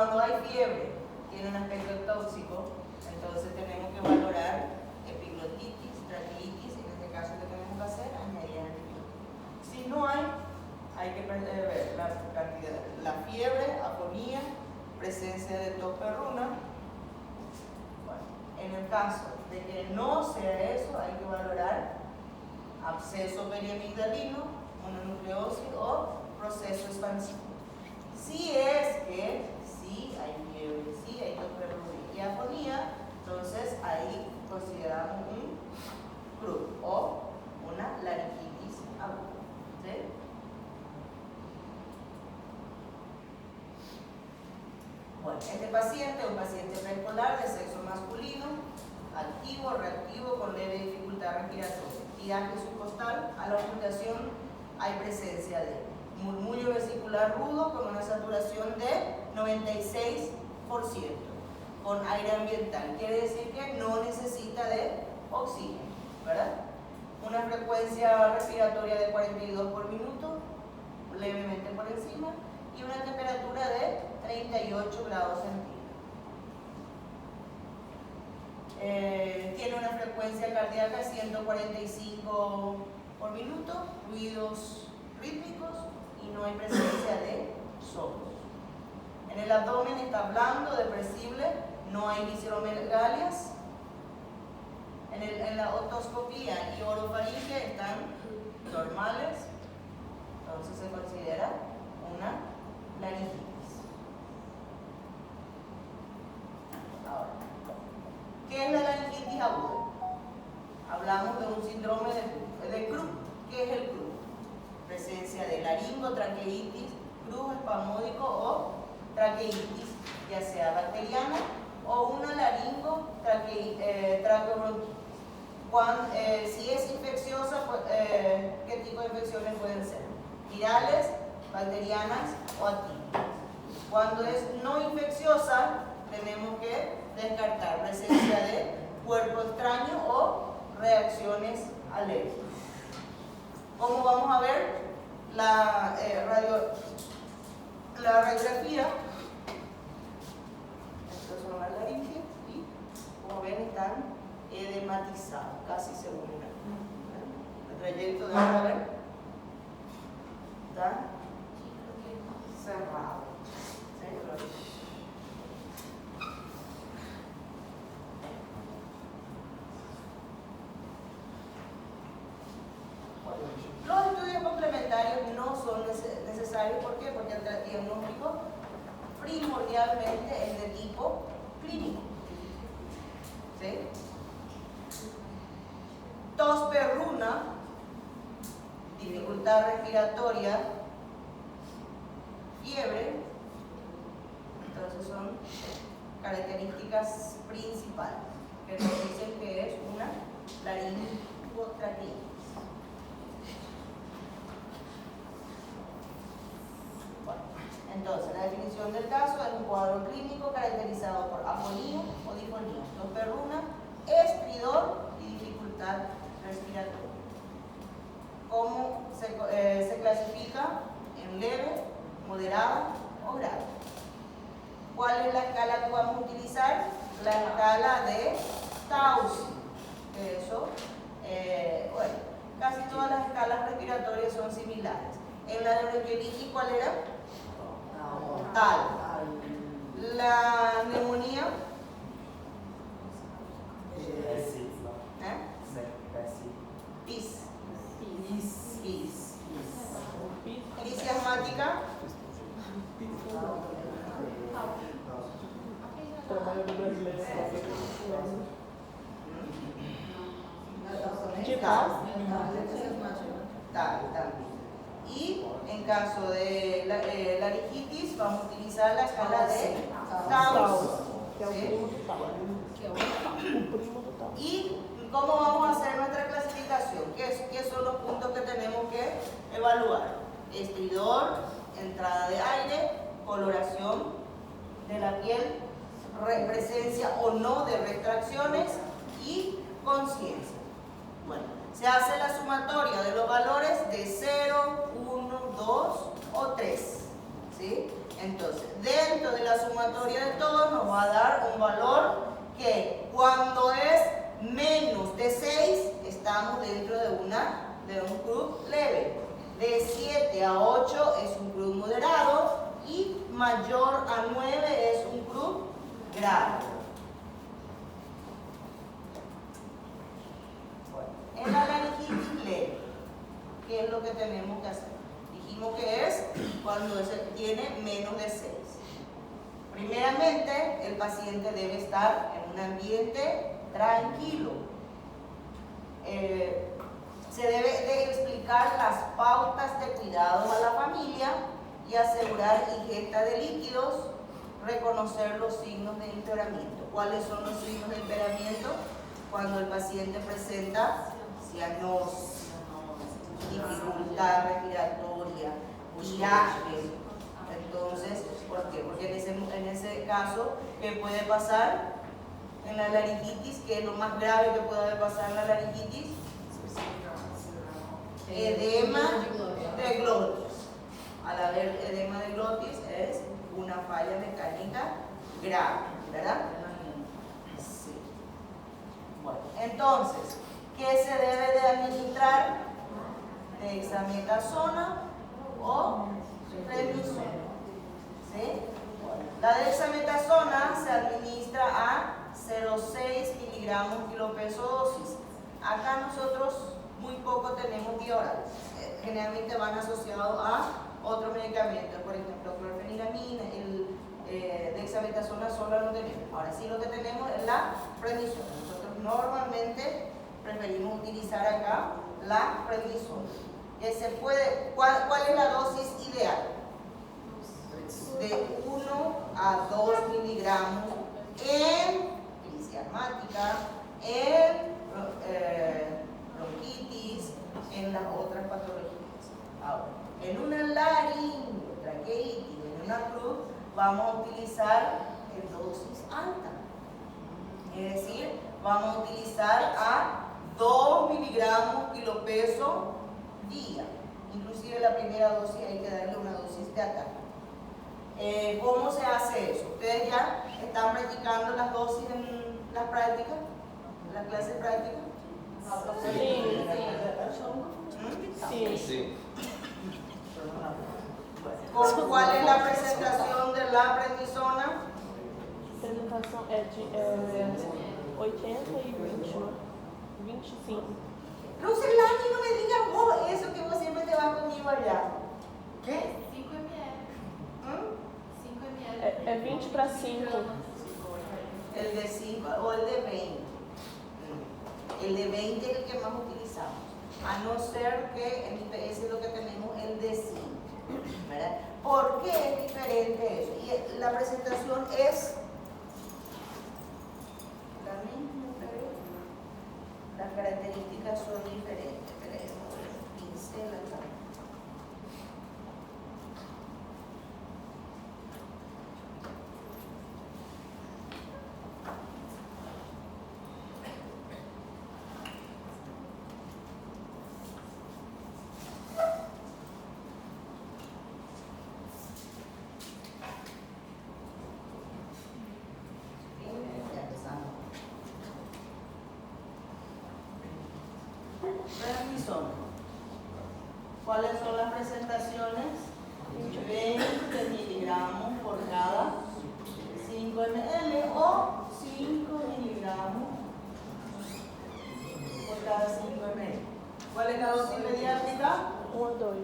Cuando hay fiebre, tiene un aspecto tóxico, entonces tenemos que valorar epiglotitis, traqueitis, en este caso que tenemos que hacer, añadir antibióticos. Si no hay que ver la cantidad, la fiebre, afonía, presencia de tos perruna. Bueno, en el caso de que no sea eso, hay que valorar absceso periamigdalino, mononucleosis o proceso expansivo. Si es que sí hay fiebre, sí hay tos perruna y afonía, entonces ahí consideramos un CRUD o una laringitis aguda. ¿Sí? Bueno, este paciente es un paciente preescolar de sexo masculino, activo, reactivo, con leve dificultad respiratoria. Tiraje subcostal, a la ocultación hay presencia de murmullo vesicular rudo con una saturación de 96%, con aire ambiental. Quiere decir que no necesita de oxígeno, ¿verdad? Una frecuencia respiratoria de 42 por minuto, levemente por encima, y una temperatura de 38 grados centígrados. Tiene una frecuencia cardíaca 145 por minuto, ruidos rítmicos y no hay presencia de soplos. En el abdomen está blando, depresible, no hay visceromegalias. En la otoscopía y orofaringe están normales, entonces se considera una laringitis. Ahora, ¿qué es la laringitis aguda? Hablamos de un síndrome de Krupp. ¿Qué es el Krupp? Presencia de laringotraqueitis, cruz espasmódico o traqueitis, ya sea bacteriana o una laringotraqueobronquitis. Si es infecciosa, pues, ¿qué tipo de infecciones pueden ser? Virales, bacterianas o activas. Cuando es no infecciosa, tenemos que descartar presencia de cuerpo extraño o reacciones alérgicas. ¿Cómo vamos a ver la radiografía? Estos son las laringes y, como ven, están edematizados, casi según el trayecto de la ver está cerrado. Los estudios complementarios no son necesarios. ¿Por qué? Porque el diagnóstico primordialmente es de tipo clínico. ¿Sí? Tos perruna, dificultad respiratoria, fiebre, entonces son características principales que nos dicen que es una laringotraqueitis. Entonces, la definición del caso es un cuadro clínico caracterizado por afonía o difonía, tos perruna, estridor y dificultad respiratoria. ¿Cómo se clasifica? En leve, moderada o grave. ¿Cuál es la escala que vamos a utilizar? La escala de Taussig. Eso, bueno, casi todas las escalas respiratorias son similares. En la bronquiolitis, ¿cuál era? Tal. La neumonía. PIS. Crisis asmática. Tal también. Y en caso de laringitis vamos a utilizar la escala de Taussig. ¿Sí? ¿Y cómo vamos a hacer nuestra clasificación? ¿Qué son los puntos que tenemos que evaluar? Estridor, entrada de aire, coloración de la piel, presencia o no de retracciones y conciencia. Bueno, se hace la sumatoria de los valores de 0, 1, 2 o 3. ¿Sí? Entonces, dentro de la sumatoria de todos nos va a dar un valor que cuando es menos de 6, estamos dentro de un group leve. De 7 a 8 es un group moderado y mayor a 9 es un group grave. Bueno, en la laringitis leve, ¿qué es lo que tenemos que hacer? Dijimos que es cuando tiene menos de 6. Primeramente, el paciente debe estar en un ambiente tranquilo. Se debe de explicar las pautas de cuidado a la familia y asegurar ingesta de líquidos, reconocer los signos de empeoramiento. ¿Cuáles son los signos de empeoramiento? Cuando el paciente presenta cianosis, dificultad respiratoria, viaje. Entonces, ¿por qué? Porque en ese caso, ¿qué puede pasar en la laringitis? ¿Qué es lo más grave que puede pasar en la laringitis? Edema de glotis. Al haber edema de glotis es una falla mecánica grave, ¿verdad? Sí. Bueno, entonces, ¿qué se debe de administrar? Dexametasona o prednisona. ¿Sí? La dexametasona se administra a 0,6 miligramos kilopeso dosis. Acá nosotros muy poco tenemos biorales. Generalmente van asociados a otros medicamentos, por ejemplo, clorfeniramina, dexametasona sola no tenemos. Ahora sí lo que tenemos es la prednisona. Nosotros normalmente preferimos utilizar acá la prednisona. ¿Cuál es la dosis ideal? De 1 a 2 miligramos en crisis asmática, en bronquitis, en las otras patologías. Ahora, en una laringotraqueitis, en una cruz, vamos a utilizar en dosis alta. Es decir, vamos a utilizar a 2 miligramos kilopeso día. Inclusive la primera dosis hay que darle una dosis de ataque. ¿Cómo se hace eso? ¿Ustedes ya están practicando las dosis en las prácticas? ¿En las clases prácticas? Sí. ¿Cuál es la presentación de la prednisona? A apresentação é de 80 e 20, 25. Roselani, no me digas vos eso que vos siempre te vas conmigo allá. ¿Qué? 5 ml. ¿Mm? 5 ml. É 20 para 5. El de 5 o el de 20. El de 20 es el que más utilizamos. A no ser que en IPS es lo que tenemos el de 5. ¿Verdad? ¿Por qué es diferente eso? Y la presentación es la misma, pero las características son diferentes. Veremos el pincel acá. Prednisona. ¿Cuáles son las presentaciones? 20 miligramos por cada 5 ml o 5 miligramos por cada 5 ml. ¿Cuál es la dosis pediátrica? 1 a 2.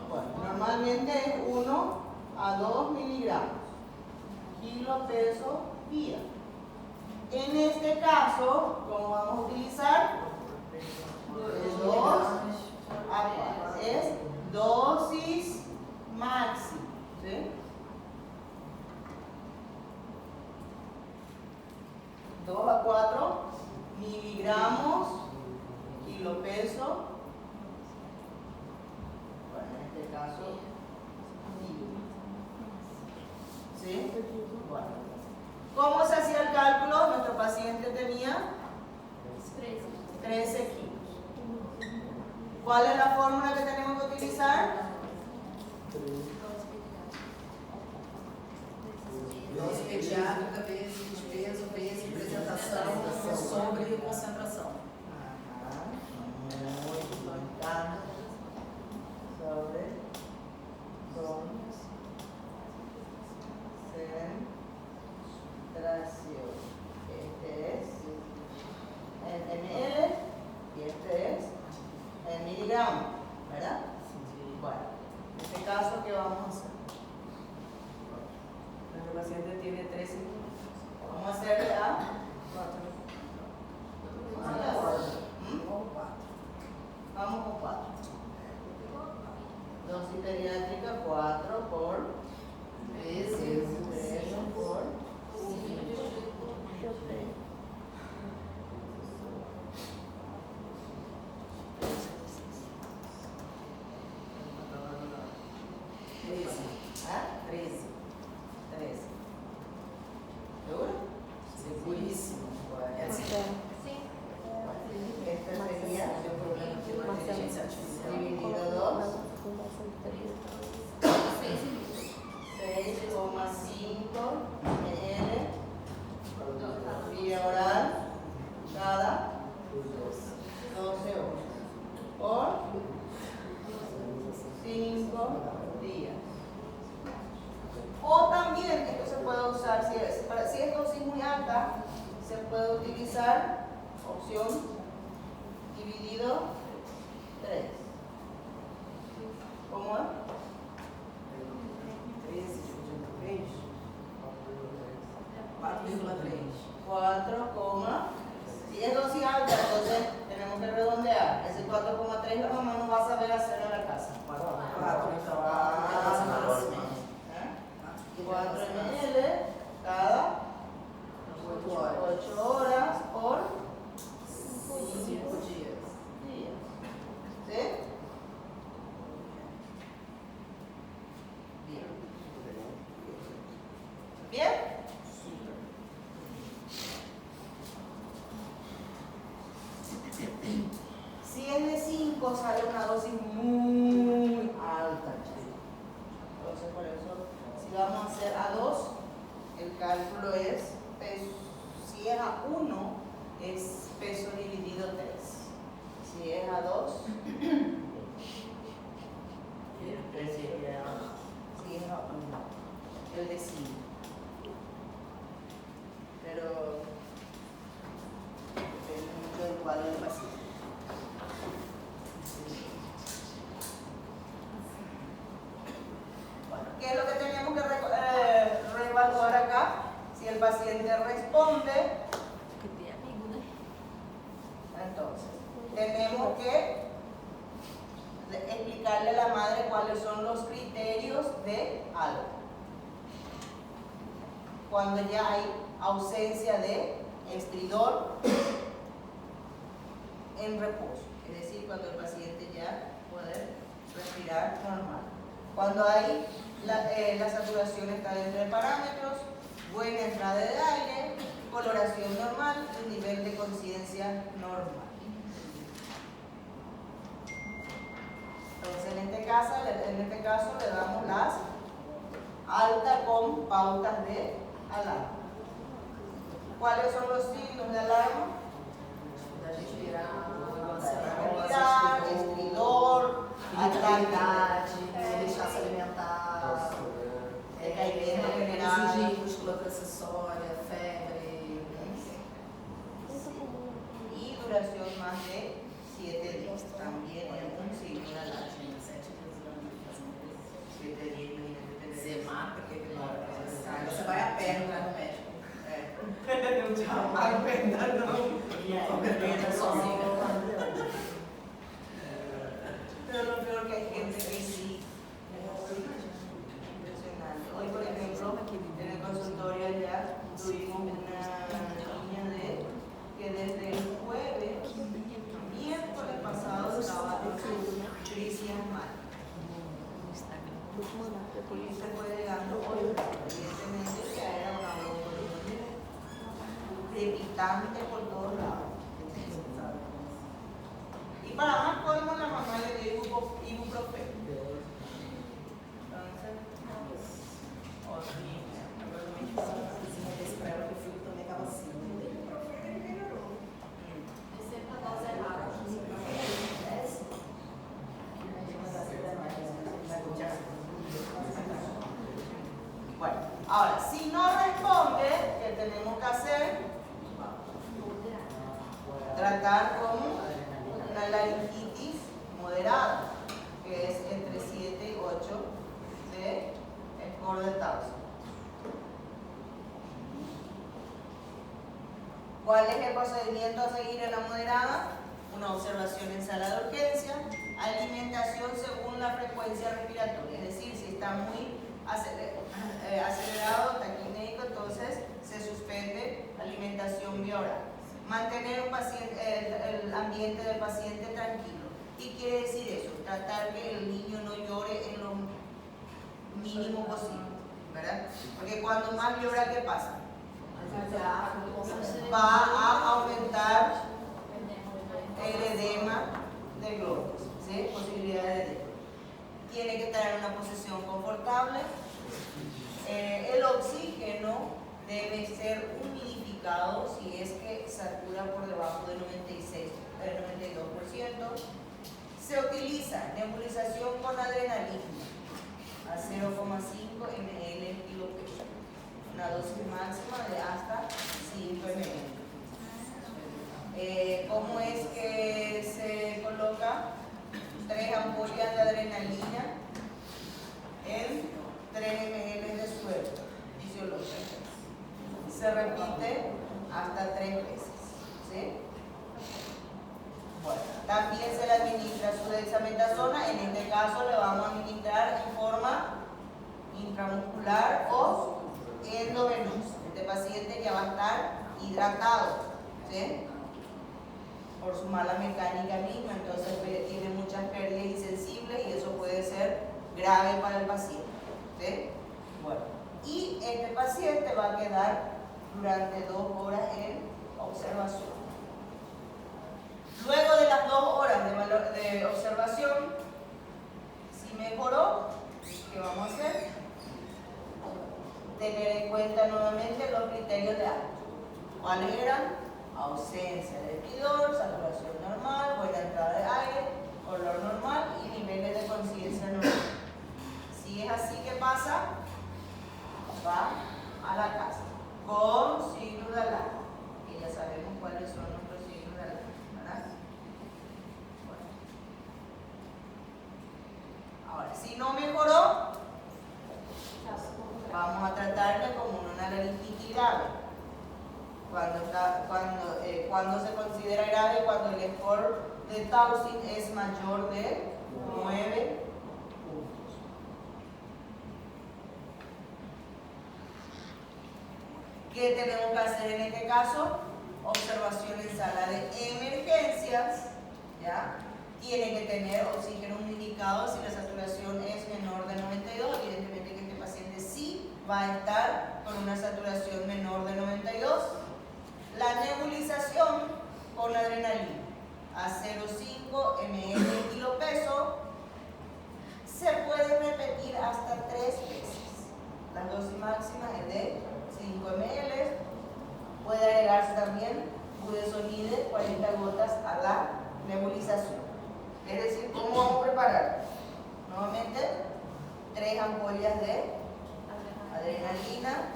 Bueno, normalmente es 1 a 2 miligramos kilo peso día. En este caso, ¿cómo vamos a utilizar? De 2 a 4. Es dosis máxima. ¿Sí? 2 a 4 miligramos kilo peso. Bueno, en este caso, ¿sí? Bueno. ¿Cómo se hacía el cálculo? Nuestro paciente tenía 13 kilos. ¿Cuál es la fórmula que tenemos que utilizar? vía oral cada 12 horas por 5 días. O también, esto se puede usar, si es dosis muy alta, se puede utilizar opción dividido 3. ¿Cómo es? 4, si es dosis alta, entonces tenemos que redondear. Ese 4,3 la mamá no va a saber hacer en la casa. 4 ml cada 8 horas por 5 días. ¿Sí? Bien. ¿Bien? Si es de 5 sale una dosis muy alta. Entonces por eso, si vamos a hacer a 2, el cálculo es peso. Si es a 1, es peso dividido 3. Si es a 2, si es a 1, el de 5. Pero depende mucho del cuadro del paciente. Bueno, ¿qué es lo que tenemos que reevaluar acá? Si el paciente responde, entonces tenemos que explicarle a la madre cuáles son los criterios de algo. Cuando ya hay ausencia de estridor en reposo, es decir, cuando el paciente ya puede respirar normal. Cuando hay la saturación está dentro de parámetros, buena entrada de aire, coloración normal y nivel de conciencia normal. Entonces en este caso le damos las alta con pautas de alarma. ¿Cuáles son los signos de alarma? Respirar, estridor, ataque, rechaço alimentar, decaimento general, musculatura acessória, febre. Y duración más de 7 días. También es un signo de alarma. 7 días, imagínate. Você mata aquele negócio. Você vai a pé no médico. Não aguenta não. Sozinho. Pero lo peor que hay gente que sí. Impresionante. Hoy, por ejemplo, en el consultorio allá tuvimos una niña que desde el miércoles pasado estaba en crisis asmática. Y se fue llegando hoy, evidentemente que era una broncolía crepitante por todos lados. Y para más colmo, la mamá le dio ibuprofeno. Entonces, horrible. Espero que o filho também estava assim. É sempre a dose errada. Bueno, ahora, si no responde, ¿qué tenemos que hacer? Tratar con una laringitis moderada, que es entre 7 y 8 de score de Towson. ¿Cuál es el procedimiento a seguir en la moderada? Una observación en sala de urgencia, alimentación según la frecuencia respiratoria, es decir, si está muy acelerado, taquimédico, entonces se suspende alimentación vía oral. Mantener el ambiente del paciente tranquilo. ¿Qué quiere decir eso? Tratar que el niño no llore en lo mínimo posible, ¿verdad? Porque cuando más llora, ¿qué pasa? Va a aumentar el edema de globos, ¿sí? Posibilidad de edema. Tiene que estar en una posición confortable. El oxígeno debe ser humidificado indicado si es que satura por debajo del 92%. Se utiliza nebulización con adrenalina a 0,5 ml en kilo peso, una dosis máxima de hasta 5 ml. ¿Cómo es que se coloca? 3 ampollas de adrenalina en 3 ml de suero fisiológico. Se repite hasta 3 veces. ¿Sí? Bueno, también se le administra su dexametasona. En este caso le vamos a administrar en forma intramuscular o endovenosa. Este paciente ya va a estar hidratado, ¿sí? Por su mala mecánica misma, entonces tiene muchas pérdidas insensibles y eso puede ser grave para el paciente, ¿sí? Bueno, y este paciente va a quedar durante 2 horas en observación. Luego de las 2 horas de observación, si mejoró, ¿qué vamos a hacer? Tener en cuenta nuevamente los criterios de alto. ¿Cuáles eran? Ausencia de estridor, saturación normal, buena entrada de aire, color normal y niveles de conciencia normal. Si es así, ¿qué pasa? Va a la casa con signos de alarma, que ya sabemos cuáles son nuestros signos de alarma, ¿verdad? Bueno. Ahora, si no mejoró, vamos a tratarle como una laringitis grave. Cuando se considera grave, cuando el score de Townsend es mayor de 9 puntos. ¿Qué tenemos que hacer en este caso? Observación en sala de emergencias, ¿ya? Tiene que tener oxígeno indicado. Si la saturación es menor de 92, evidentemente que este paciente sí va a estar con una saturación menor de 92. La nebulización con adrenalina a 0,5 ml en kilo peso se puede repetir hasta 3 veces. La dosis máxima es de 5 ml. Puede agregarse también budesonide 40 gotas a la nebulización. Es decir, ¿cómo vamos a preparar? Nuevamente, 3 ampollas de adrenalina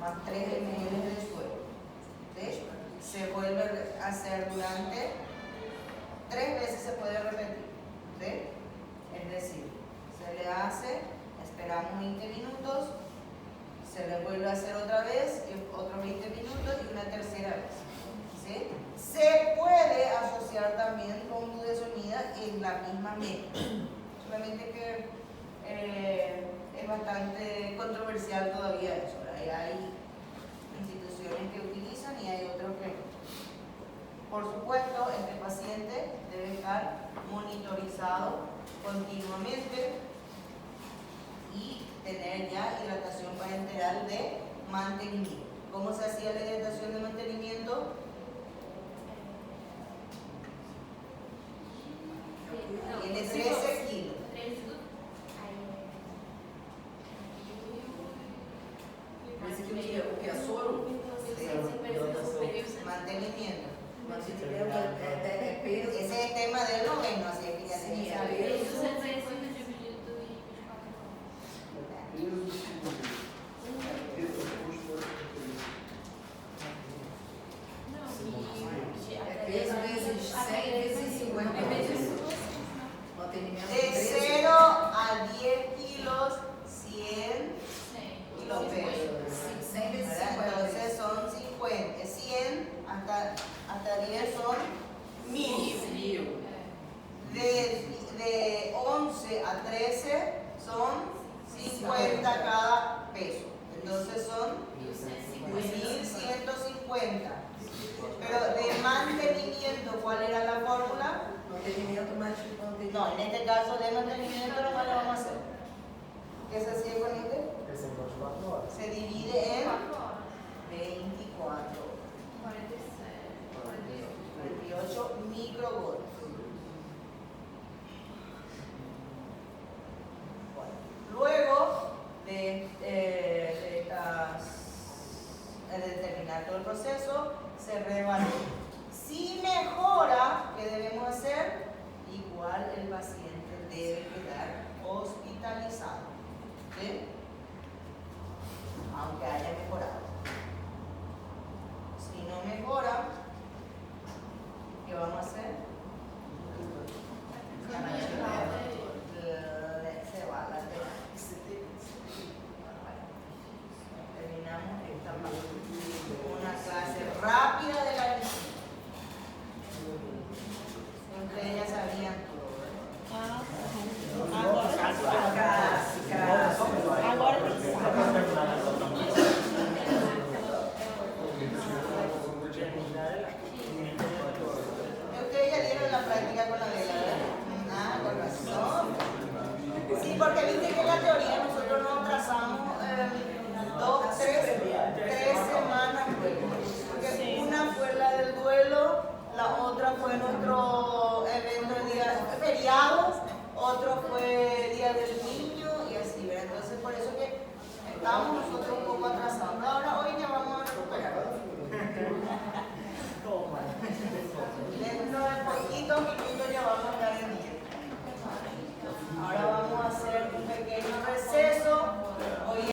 más 3 ml de suero. ¿Sí? Se vuelve a hacer durante 3 veces, se puede repetir. ¿Sí? Es decir, se le hace, esperamos 20 minutos, se le vuelve a hacer otra vez, otros 20 minutos y una tercera vez. ¿Sí? Se puede asociar también con budesonida en la misma mezcla, solamente que es bastante controversial todavía eso. Hay instituciones que utilizan y hay otros que no. Por supuesto, este paciente debe estar monitorizado continuamente y tener ya hidratación parenteral de mantenimiento. ¿Cómo se hacía la hidratación de mantenimiento? Tiene 13 kilos. Esse aqui o que é soro? Mantenimiento. Mantenimento é peso. Ese es el tema del noveno, así que ya se Sí, sabe. é peso. 250 dividido em 24 É peso vezes 100 vezes 50. Mantenimento De 0 a 10 kilos, 100 kilos pesos. 100 vezes ¿Verdad? 50. Entonces son 50, 100 hasta 10 son 1000. De 11 a 13 son 50 cada peso. Entonces son 1150. Pero de mantenimiento, ¿cuál era la fórmula? Mantenimento mais mantenimento. No, en este caso de mantenimiento lo que vamos a hacer. ¿Qué se hacía con este? Se divide en 24. 45.